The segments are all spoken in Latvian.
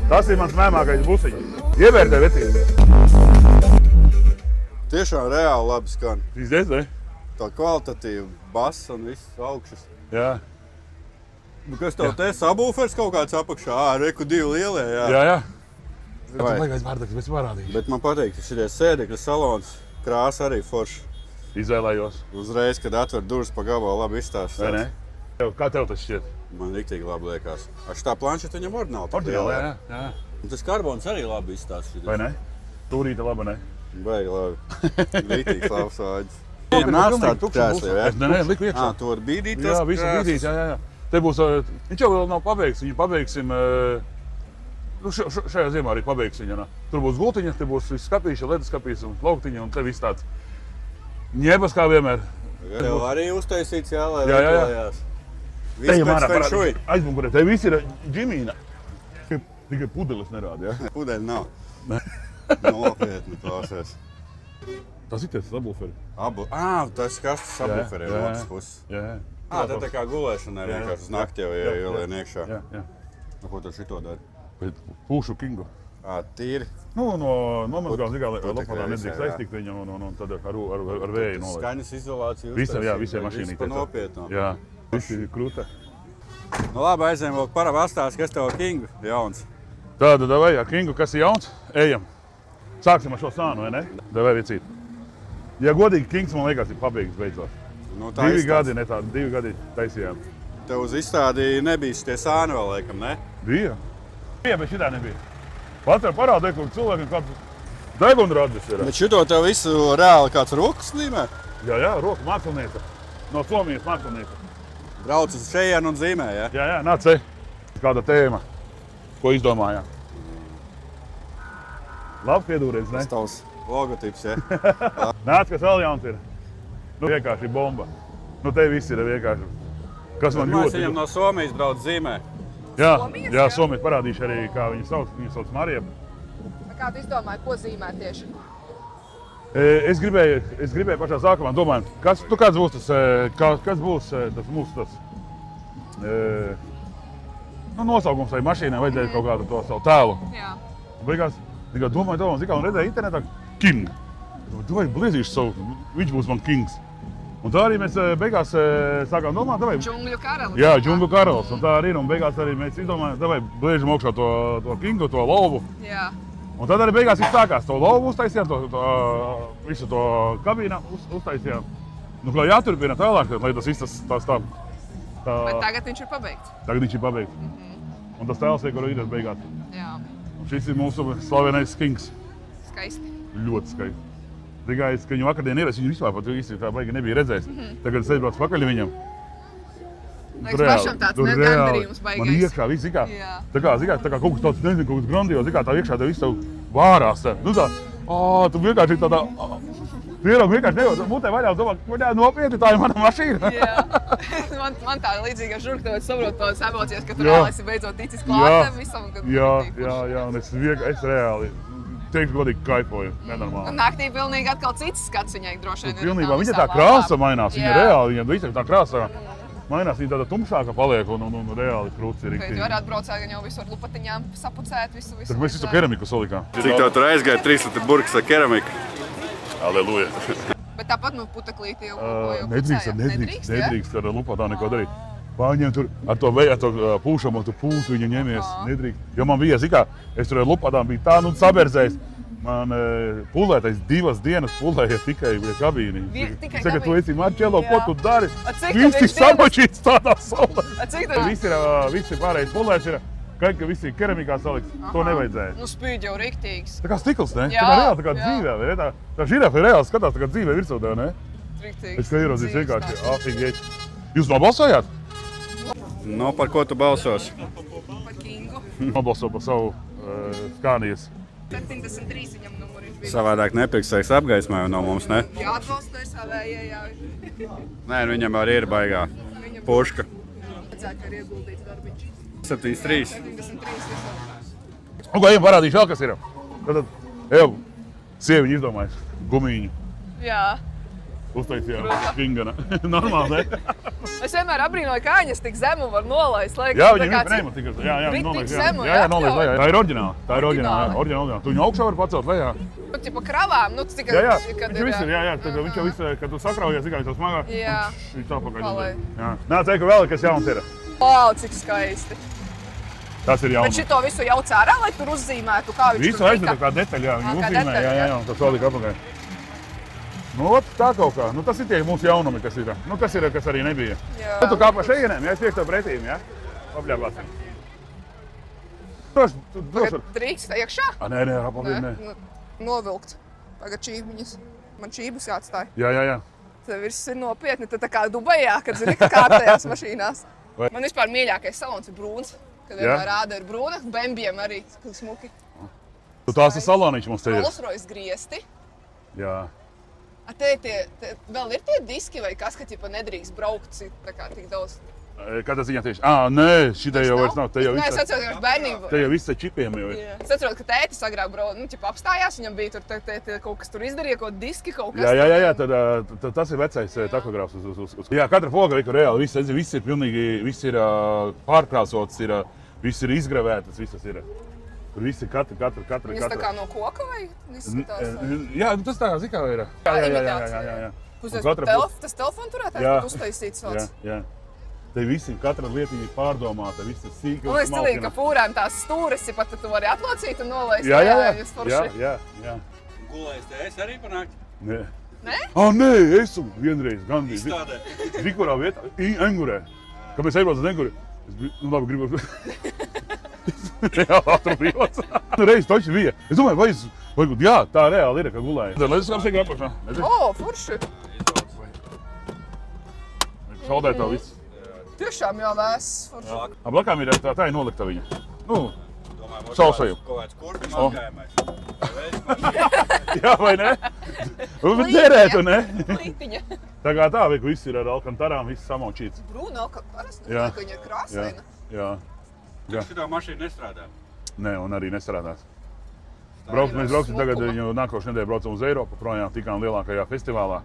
Tas ir mans mēmākais busiņš. Ievērtē vecību. Tiešām reāli labi skan. Izdies, ne? Tā kvalitatīva basa un viss augšas. Jā. Kas tev te sabūfers kaut kāds apakšā? Reku 2 lielie, jā. Jā. Vai. Laikais vārdaks, bet parādīšu. Bet man patīk, ka šitie sēdekļa salons, krāsa arī forša. Izvēlējos. Uzreiz, kad atver durvis pa gabalu, labi izstāstās. Vai ne? Kā tev tas šķiet? Man riktīgi labi liekas. Šitā planšeta viņam ordināli. Ordināli, jā. Un tas karbons arī labi izstāstās. Vai ne? Tūrīte laba, ne? Baigi labi. Riktīgs labs vāģis. Viņam nāc tādu krēsli, jā? Nē, liku iekšā. Tu var bīdīt Jā, visu bīdīt, jā. Te būs, viņš jau vēl nav pabeigts, viņu pabeigsim, šajā ziemā arī pabeigsim, jā. Tur būs gultiņa, te būs viss skapīša, ledus skapīs un plauktiņa, un te viss tāds ņebas kā vienmēr. Tev arī uztaisīts, jā, lai Jā. veklējās. Viss pēc fenšuj. Aizmugurē, te viss ir ģimīna. Tikai pudeles nerāda, jā? Pudeļi nav. Nopietni klausies. Tas ir tas sabuferi. Tas kastas sabuferi no otras puses. Jā. Tā kā gulēšanai vienkārši uz nakti jau ielien iekšā. Jā. Ko tu šito dari? Pūšu kingu. Tīri? No mazgām zigā, lai lopatā nedrīkst aiztikt viņam un tad ar vēju nolaist. Skaņas izolāciju Visiem mašīnī. Viss pa nopietno. Jā, viss ir krūta. Nu labi, aizējam vēl paravastās, kas tev kingu jauns. Tāda, davai, kingu, kas ir jauns, ejam. Sāksim ar šo sānu, vai ne? Davai viecīt. Ja godīgi, kings, man liekas, ir pabeigts beidzot. 2 gadi taisījām. Tev uz izstādi nebija šitie sāni vēl, laikam, ne? Bija, bet šitā nebija. Pats var parādīt, kur cilvēkiem kāds degunradis ir. Bet šito tev visu reāli kāds rokas līmē? Jā, roka mākslinieka. No Somijas mākslinieka. Brauc uz šejienu un zīmē, ja? Jā, nāc te. Kāda tēma, ko izdomājām. Labs piedūriens, ne? Tas tavs logotips, ja? Nāc, kas vēl jauns ir. Vienkārši bomba. Te viss ir vienkārši. Kas man ļoti... Viņam no Somijas brauc zīmē. Jā, Somijas parādīšu arī, kā viņu sauc Marija. Kā tu izdomāji, ko zīmē tieši? Es gribēju pašā sākumā domāt, kāds būs tas mūsu nosaukums vai mašīnai vajadzēja kaut kādu to savu tēlu. Jā. Beigās domāju, un redzēju internetā King. Vai bliezīšu savu, viņš būs man Kings. Un tā arī mēs beigās sākām domāt, Džungļu karalis. Jā, Džungļu karalis. Un tā arī ir, un beigās arī mēs izdomājām, bliežam augšā to Kingu, to lauvu. Jā. Un tad arī beigās viss sākās. To lauvu uztaisījām, visu to kabīnu uztaisījām. Kā jāturpina tālāk, lai tas viss tā... Bet tagad viņš ir pabeigts. Tagad viņš ir pabeigts. Un tas tēls iekaro ir beigās. Jā. Un šis ir mūsu slavenais Kings. Skaisti. Ļoti skaisti. Tikai, ka viņu vakardien ievēs, viņu vispār pat īsti tā baigi nebija redzējis. Tagad es aizbraucu pakaļ viņam. Liekas, pašam tāds negandarījums baigais. Man iekšā viss, tā kā kaut kas tāds, nezinu, kaut kas grandios, tā iekšā tev viss tev vārās. Tu vienkārši tādā, vienkārši nevar mutē vaļā un domā, nopietni, tā ir mana mašīna. Jā, man tā līdzīga žurka, tev saprotu tos emocijas, ka tu reāli esi beidzot ticis klātem visam. Jā, un es reāli. Teiktu godīgi kaifoju, nenormāli. Un naktī pilnīgi atkal cits skats viņai droši vien. Pilnībā, viņa tā krāsa mainās, viņa reāli, viņa visa tā krāsa mainās, viņa tāda tumšāka paliek un reāli krūts ir riktīgi. Tu varētu braucēt gan jau visu ar lupatiņām, sapucēt visu. Tad mēs visu keramiku salikām. Cik tev tur aizgāja 3 litri burkas ar keramiku? Aleluja. Bet tāpat puteklīti jau nedrīkst ar lupatām neko darīt. Paņem tur ar to pūšamo pūtu viņu ņemies, nedrīkst. Jo man bija, es tur ar lupatām biju tā, saberzējis. Man pulētais 2 dienas pulēja tikai kabīnī. Saka, tu esi Marčelo, ko tu dari? Visi samočīts tādā saulē. Visi pārējais pulēts ir, ka visi keramikā salikts. To nevajadzēja. Nu spīd jau riktīgs. Tā kā stikls, ne? Tā kā reāli, tā kā dzīvē. Tā žirafa ir reāli skatās, tā kā dzīvē virsūdē, ne? Riktīgs. Es kā ierodzīju vienkārši afigēķi. Jūs nobalsojāt? No, par ko tu balsos? Par Kingu. Nobalso par savu Skānijas. 73 viņam numuri bija. Savādāk nepirksēs apgaismē no mums, ne? Jā, atbalstoja savējie, jā. Nē, viņam arī ir baigā puška. Redzētu, ka ir ieguldīts darbiņš. 73. 73 visam. Un ko, ejam parādīšu vēl, kas ir. Tad, sieviņi izdomājas gumiņu. Jā. Uztaisījām švingana. Normāli, ne? Es vienmēr abrīnoju, kā viņas tik zemu var nolaist. Jā, viņam ir prēma tik tik zemu, jā, nolaist lejā. Tā ir oriģināli, oriģināli. Tu viņu augšā var pacelt lejā. Nu, tipa kravām, nu, tas tikai, Jā, kad viņš viss ir, jā, tad viņš jau viss, kad tu sakraujies, tikai tas smagā, Jā. viņš tā pakaļ. Palai. Jā. Nā, teiku vēl, kas jauns ir. Wow, cik skaisti. Tas ir Bet jauns. šito visu jau cērā, lai tur uzzīmētu, kā viņš Visu tur aizveda kā detaļu, jā, Kā viņi uzzīmē, detaļu, jā, tas vēl tika apakaļ. Nu, ot, tā kaut kā. Nu, tas ir tie mūsu jaunumi, kas ir. Nu, kas ir, kas arī nebija. Jā. Tu kā pa šejienēm, jā, es priekš tev pretīm, jā? Papļāpāsim. Droši. Tagad drīkst iekšā? Nē, apapļīt, nē. Nu, Novilkt. Tagad čībiņas. Man čībus jāatstāj. Jā. Tev viss ir nopietni. Tad tā kā Dubajā, kad zini, ka kārtējās mašīnās. Vai- Man vispār mīļākais salons ir brūns. Kad Jā? vienmēr rāda ir brūna, bembiem arī smuki. Tu tās ir saloniņš mums te ir. Rolls-Royce griesti. Jā. A te vēl ir tie diski vai kas, ka ķipa nedrīkst braukt tā kā tik daudz? Kā tas viņā tieši? Nē, šitai jau vairs nav. Te jau Nē, es viss atceros, ka bērnība. te jau viss ar čipiem jau ir. Jā. Es atceros, ka tētis agrāk brauc, nu, ķipa apstājās, viņam bija tur kaut kas tur izdarīja, kaut diski, kaut kas. Jā, tad tas ir vecais takogrāfs uz. Jā, katra poga ir reāli, viss ir pilnīgi, viss ir pārkrāsots, viss ir izgravētas, viss tas ir. Tur viss ir katra. Viņas tā kā no koka vai izskatās? Jā, tas tā zikā ir. Jā. Un katra Tas telefonu turētājs, Jā. kad uztaisīts sots. Jā. Te viss ir katra lietiņa pārdomāta, viss ir sīki. Man liekas, cilīgi, ka fūrēm tās stūres ir pat, tu vari atlocīt un nolaist. Jā. Gulējis te es arī panākt. Nē. Nē? Nē, esmu vienreiz gandrīz. Izstādē. Zini, kurā vietā? Engurē. Kad mēs aizbraucam uz Enguri, es biju, nu labi, gribu... Reāli atrubījos. Reiz taču bija. Es domāju, vai jā, tā reāli ir, ka gulēja. Lai es kāpsēju apakšā. O, furši. Šaldē tā viss. Tiešām jau vēs. Furši. Blakām ir tā ir nolikta viņa. Nu, Domāju, Sausajam. Kaut kāds kurbi mazgājumais. jā vai ne? Bet derētu, ne? Lītiņa. Tā kā tā, ka viss ir ar alkantarām, viss samočīts. Brūna, ka parasti Jā. ka viņa ir krāsaina. Jā. Šitā mašīna nestrādā. Nē, un arī nestrādās. Mēs brauksim tagad, jau nākošais nedēļa braucam uz Eiropu, projām tikām lielākajā festivālā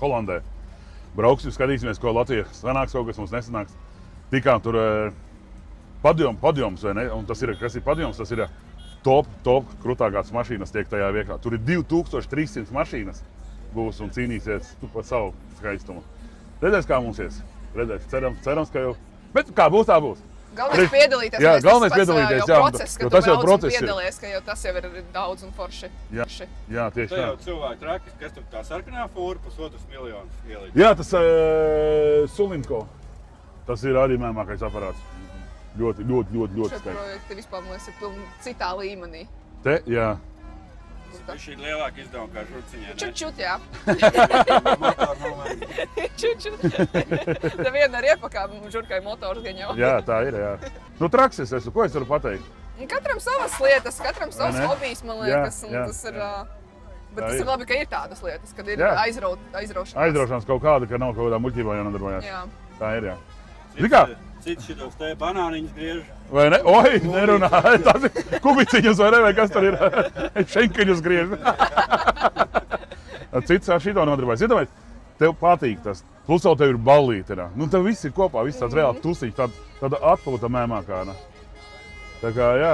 Holandē. Brauksim, skatīsimies, ko Latvija sanāks, kaut kas mums nesanāks. Tikām tur padjoms, vai ne? Un tas ir, kas ir padjoms, tas ir top krutākās mašīnas tiek tajā vieklā. Tur ir 2300 mašīnas būs un cīnīsies par savu skaistumu. Redzēs, kā mums ies. Redzēs, cerams, ka jau. Bet kā būs, tā būs. Galvenais piedalīties. Jā, mēs galvenais tas pats, piedalīties, jau jā, process, ka jo tu tas jau brauc un process ir. piedalies, ka jau tas jau ir daudz un forši. Jā, tieši Te tā. jau cilvēki traki, kas tur tā sarkanā fūra, 1,5 miljonus ielīdz. Jā, tas Sulinko. Tas ir arī mēmākais aparāts. Ļoti Šie skaisti. projekti vispār, man liekas, ir pilnīgi citā līmenī. Te, jā. Viņš ir lielāka izdevuma kā žurciņā, ne? Čut, jā. Motoru nomēr. Čut. Te viena ar iepakām žurkai motors gan jau. Jā, tā ir, jā. Nu, traks es esmu, ko es varu pateikt? Katram savas lietas, katram savs ne? hobijs, man liekas. Un Jā, tas ir, bet Tā tas ir. ir labi, ka ir tādas lietas, kad ir Jā. aizraušanās. Aizraušanās kaut kāda, ka nav kaut kādā muļķībā jānodarbojās. Jā. Tā ir, jā. Zini kā? Cits šitos te banāniņus griež. Vai ne? Oi, nerunā. Tas ir kubiciņus vai ne, vai kas tur ir? Šenkeļus griež. Cits ar šito nodarbojas. Iedomājies, tev patīk tas. Plus vēl tev ir ballīte. Nu, tev viss ir kopā, viss tāds reāli tusiņš, tāda atpūta mēmākā. Tā kā, jā.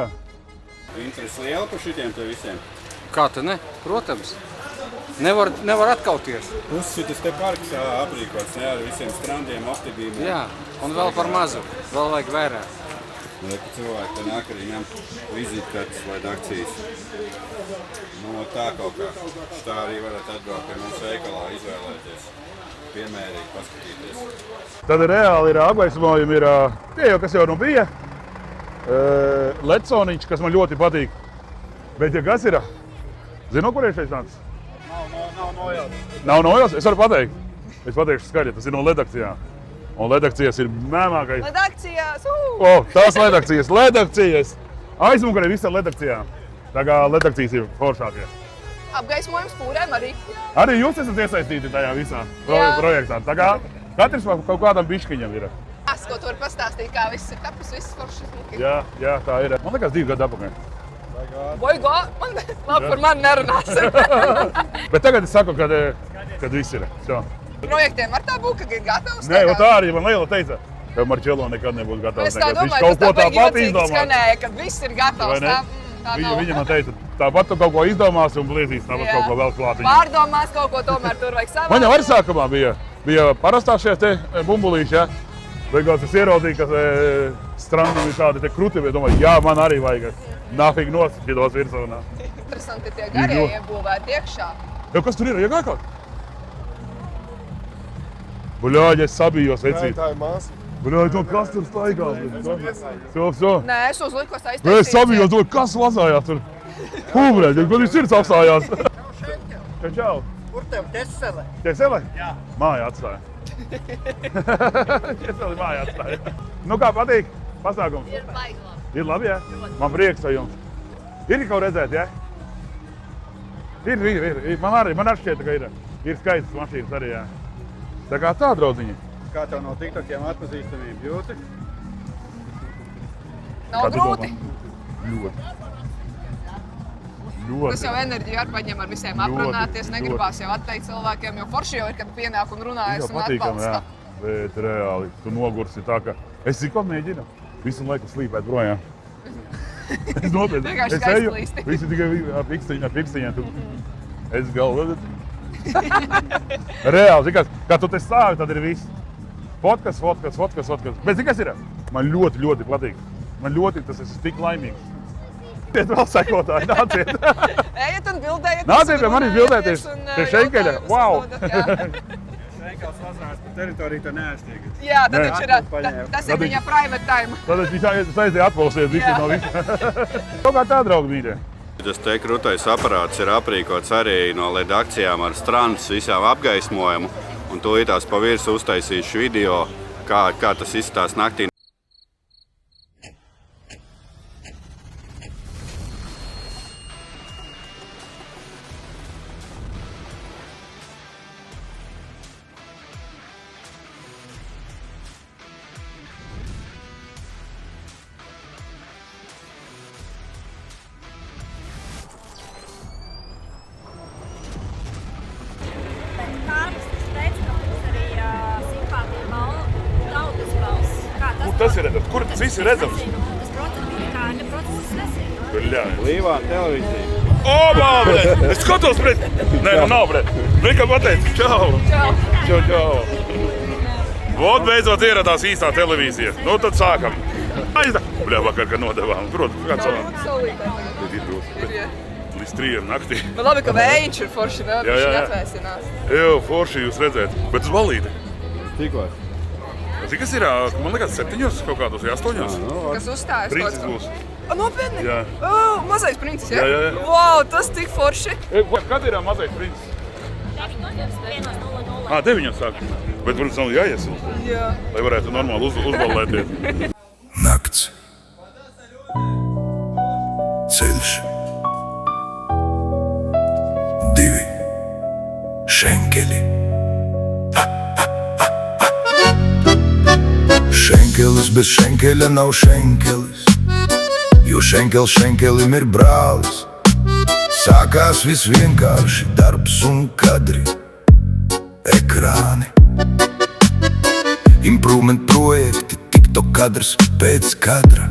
Interesi liela par šitiem te visiem. Kā tu ne? Protams. Nevar atkauties. Plus šitas te parks aprīkots, ne, ar visiem strandiem, aptibīm. Jā, un vēl par mazu. Vēl vajag vairāk. Ka cilvēki te nāk arī ņemt vizītkartes vai akcijas. Nu, tā kaut kā. Tā arī varat atbraukt pie mums veikalā, izvēlēties. Piemērīgi paskatīties. Tad reāli ir apgaismojumi, ir tie jau, kas jau nu bija. Leconiņš, kas man ļoti patīk. Bet, ja kas ir, zinu, kur ir šeit nācis? Nav nojauts. Nav nojauts? Es varu pateikt. Es pateikšu skaļi, tas ir no ledakcijām. Un ledakcijas ir mēmākais. Redakcijās! Tās ledakcijas! Aizmukarē viss ar ledakcijām. Tā kā ledakcijas ir foršākie. Apgaismojums pūrēm arī. Arī jūs esat iesaistīti tajā visā projektā. Tā kā katrs kaut kādam biškiņam ir. Tas, ko tu vari pastāstīt, kā viss ir tapis, viss forši smuki. Jā, tā ir. Man liekas 2 gadu atpakaļ. Boigo, labi, par mani nerunāsim. Bet tagad es saku, kad viss ir. So. Projektiem var tā būt, ka ir gatavs. Nē, tā arī man Leila teica, ka Marčelo nekad nebūs gatavs. Es tā Viņš domāju, kaut tas ko tā tāpat jocīgi izdomās. skanēja, kad viss ir Vai gatavs. ne? Tā nav. Viņa man teica, tāpat tu kaut ko izdomās un bliezīs, tāpat kaut ko vēl klāt. Pārdomās kaut ko tomēr tur vajag savā. Man jau arī sākumā bija parastā šie te bumbulīši, ja? Beigās es ieraudzīju, ka strandi bija tādi te kruti, bet domāju, jā, man arī vajag. Nāfīgi nosakītos virsūnā. Interesanti tie garie iebūvēti iekšā. Jo, kas tur ir? Ja kā kaut? Buļāģi, es sabijos, vecīt. Tā ir māsa. Buļāģi, to kas tur staigā? So. Nē, es uzliku Es sabijos, to kas vazājās tur. Hūbrēģi, kad viņš sirds apstājās. Čau. Kur tev tesele? Ķesele? Jā. Mājā atstāja. Ķeseli mājā atstāja. Nu kā patīk? Pasākums? Ir baigi labi. Ir labi, jā? Man prieks ar jums. Ir kaut redzēt, jā? Ir. Man arī šķiet, ka ir. Ir skaistas mašīnas arī, jā. Tā kā tā, draudziņi. Kā tev no TikTokiem atpazīstamība jūti? Nav grūti. Ļoti. Tas jau enerģiju arī paņem ar visiem aprunāties. Negribās jau atteikt cilvēkiem, jo forši jau ir, kad pienāk un runājas un atbalsta. Bet reāli, tu nogursi tā, ka es zinu, ko mēģinu. Visu laiku slīpēt projām. Es nopietni. Vienkārši Es eju, skaisti līsti. visi tikai ar pirkstiņiem. Es galvu. Reāli, kā tu te stāvi, tad ir viss. Fotkas. Bet zini, kas ir? Man ļoti patīk. Man ļoti tas esmu tik laimīgs. Tiet vēl sekotāji, nāciet. Ejiet un bildējiet. Nāciet pie manis bildēties. Pie Šenkeļa. Wow! Šenkels vazrās par teritoriju, to neaiztiek. Jā, tad Nē. viņš ir, tas ir viņa private time. Tad viņš aiziet atpūsties visi Jā. no visa. Kaut kā tā, draugi, mīļie. Tas te krūtais aparāts ir aprīkots arī no LED akcijām ar strandas visām apgaismojumu. Un tūlītās pa virsu uztaisīšu video, kā tas izskatās naktī. Tas ir redzams. Kur tas viss ir redzams? Tas process ir Kārļa process nesīja. Līvā televīzija. O, bābre! Es skatos pret! Nē, nu nav pret. Vika pateica, čau! Čau! Vot beidzot ieradās īstā televīzija. Nu, tad sākam. Aizda! Bļā, vakar, kad nodevām. Protams, kāds savām. Līdz 3 naktī. Man labi, ka vējiņš ir forši, vēl Jā. viņš atvēsinās. Jā, forši jūs redzēt. Bet uz balīti. Tikos. Zini, kas ir? Man liekas 7, kaut kādos 8. Kas uzstājas Princis būs. Nopietni? Jā. Mazais princis, jā? Jā. Wow, tas tik forši. Kad ir mazais princis? 9.00. 9 sāk. Bet, protams, nav jāiesilst, Jā. lai varētu normāli uzballēties. Nakts. Ceļš. 2 šenkeļi. Šenkelis bez šenkeļa nav šenkelis, jo šenkelis šenkelim ir brālis. Sākās viss vienkārši darbs un kadri, ekrāni. Improvement projekti, TikTok kadrs pēc kadra.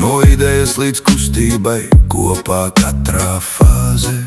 No idejas līdz kustībai, kopā katrā fāzē.